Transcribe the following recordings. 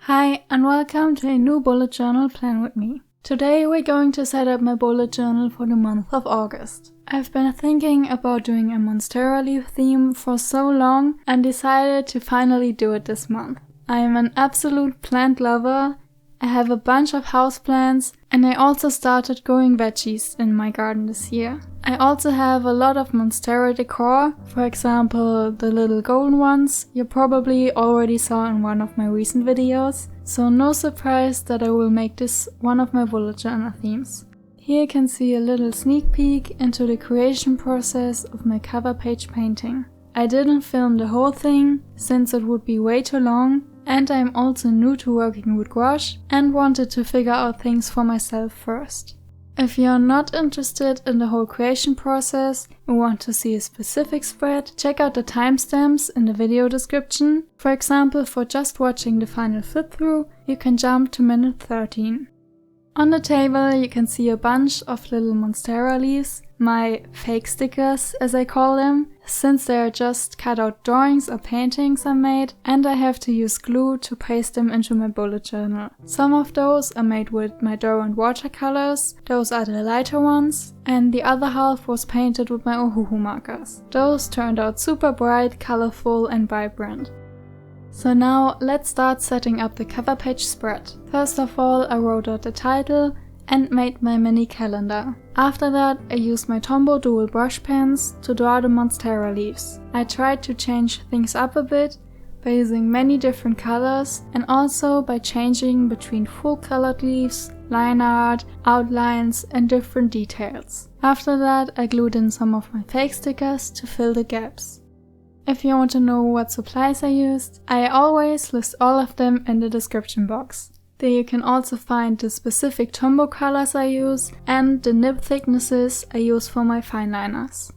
Hi and welcome to a new bullet journal plan with me. Today we're going to set up my bullet journal for the month of August. I've been thinking about doing a Monstera leaf theme for so long and decided to finally do it this month. I am an absolute plant lover. I have a bunch of houseplants and I also started growing veggies in my garden this year. I also have a lot of Monstera decor, for example the little golden ones you probably already saw in one of my recent videos, so no surprise that I will make this one of my bullet journal themes. Here you can see a little sneak peek into the creation process of my cover page painting. I didn't film the whole thing since it would be way too long, and I am also new to working with gouache and wanted to figure out things for myself first. If you're not interested in the whole creation process and want to see a specific spread, check out the timestamps in the video description. For example, for just watching the final flip through, you can jump to minute 13. On the table you can see a bunch of little Monstera leaves, my fake stickers as I call them, since they are just cut out drawings or paintings I made and I have to use glue to paste them into my bullet journal. Some of those are made with my Derwent watercolors, those are the lighter ones, and the other half was painted with my Ohuhu markers. Those turned out super bright, colorful and vibrant. So now let's start setting up the cover page spread. First of all, I wrote out the title and made my mini calendar. After that, I used my Tombow Dual Brushpens to draw the Monstera leaves. I tried to change things up a bit by using many different colors and also by changing between full colored leaves, line art, outlines and different details. After that, I glued in some of my fake stickers to fill the gaps. If you want to know what supplies I used, I always list all of them in the description box. There you can also find the specific Tombow colors I use and the nib thicknesses I use for my fineliners.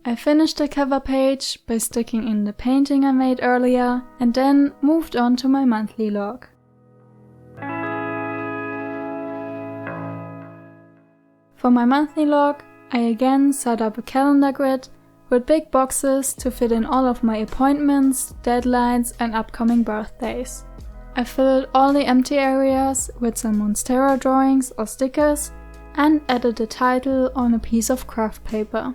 I finished the cover page by sticking in the painting I made earlier and then moved on to my monthly log. For my monthly log, I again set up a calendar grid with big boxes to fit in all of my appointments, deadlines and upcoming birthdays. I filled all the empty areas with some Monstera drawings or stickers and added the title on a piece of craft paper.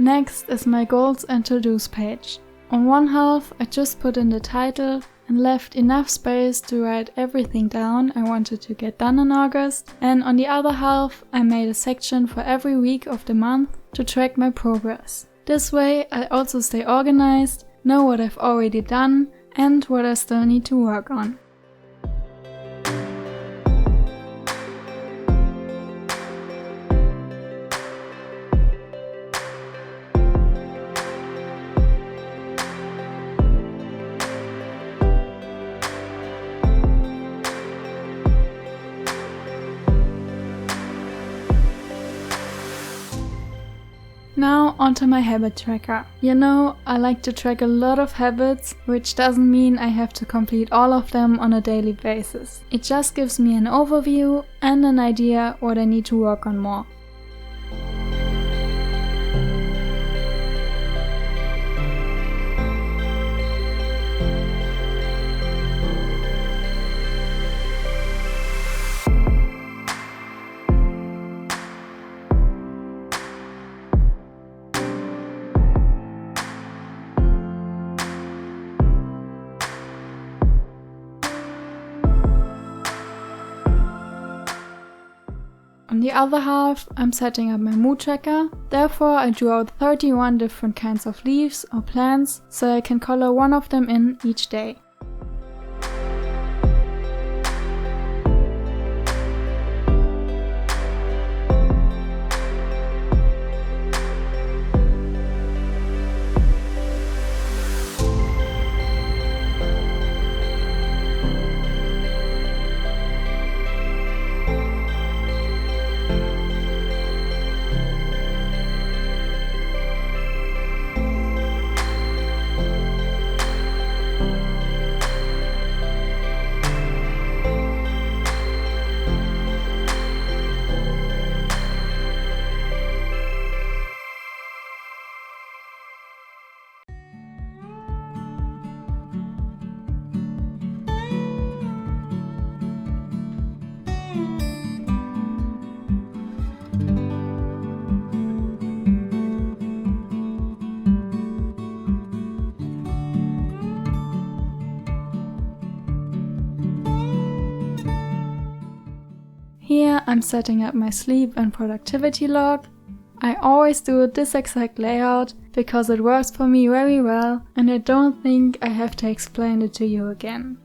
Next is my goals and to-dos page. On one half I just put in the title and left enough space to write everything down I wanted to get done in August, and on the other half I made a section for every week of the month to track my progress. This way I also stay organized, know what I've already done and what I still need to work on. Now onto my habit tracker. You know, I like to track a lot of habits, which doesn't mean I have to complete all of them on a daily basis. It just gives me an overview and an idea what I need to work on more. On the other half, I'm setting up my mood tracker, therefore I drew out 31 different kinds of leaves or plants so I can color one of them in each day. Here I'm setting up my sleep and productivity log. I always do this exact layout because it works for me very well and I don't think I have to explain it to you again.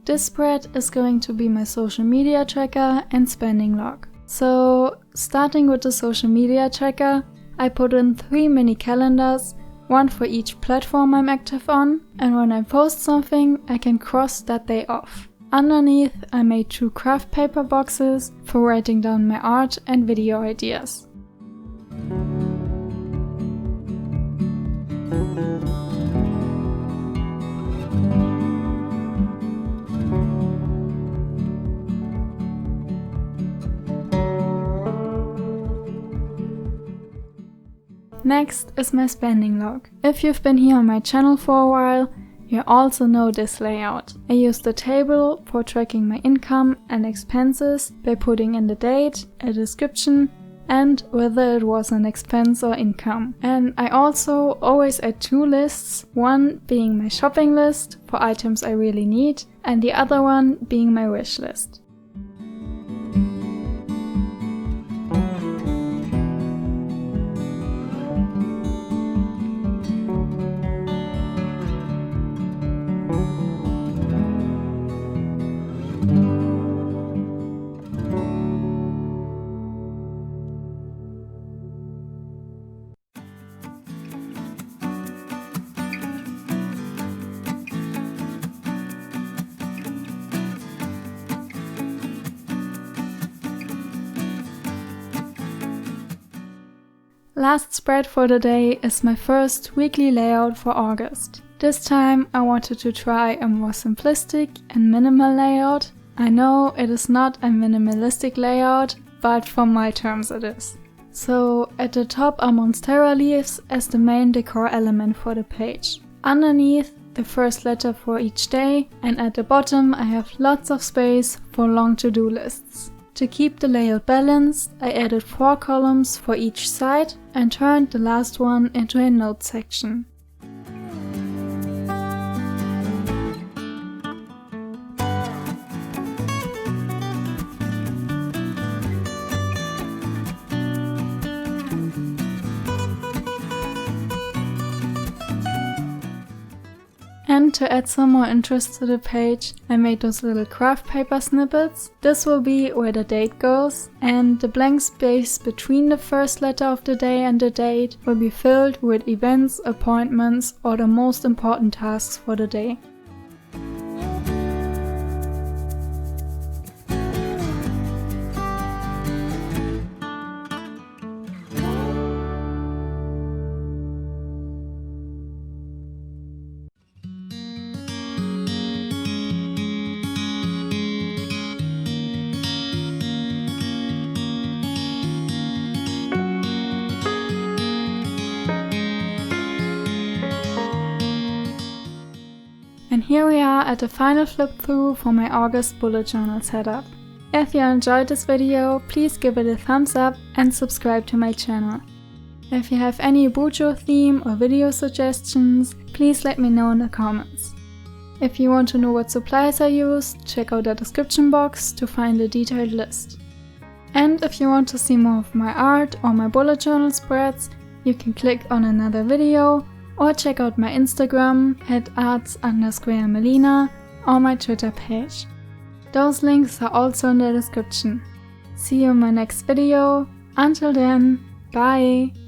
This spread is going to be my social media tracker and spending log. So, starting with the social media tracker, I put in 3 mini calendars, one for each platform I'm active on, and when I post something, I can cross that day off. Underneath, I made 2 craft paper boxes for writing down my art and video ideas. Next is my spending log. If you've been here on my channel for a while, you also know this layout. I use the table for tracking my income and expenses by putting in the date, a description, and whether it was an expense or income. And I also always add 2 lists, one being my shopping list for items I really need, and the other one being my wish list. Last spread for the day is my first weekly layout for August. This time I wanted to try a more simplistic and minimal layout. I know it is not a minimalistic layout, but from my terms it is. So at the top are Monstera leaves as the main decor element for the page. Underneath, the first letter for each day, and at the bottom I have lots of space for long to-do lists. To keep the layout balanced, I added 4 columns for each side and turned the last one into a note section. And to add some more interest to the page, I made those little craft paper snippets. This will be where the date goes, and the blank space between the first letter of the day and the date will be filled with events, appointments, or the most important tasks for the day. And here we are at the final flip through for my August bullet journal setup. If you enjoyed this video, please give it a thumbs up and subscribe to my channel. If you have any Bujo theme or video suggestions, please let me know in the comments. If you want to know what supplies I used, check out the description box to find a detailed list. And if you want to see more of my art or my bullet journal spreads, you can click on another video or check out my Instagram @arts_Melina or my Twitter page. Those links are also in the description. See you in my next video. Until then, bye!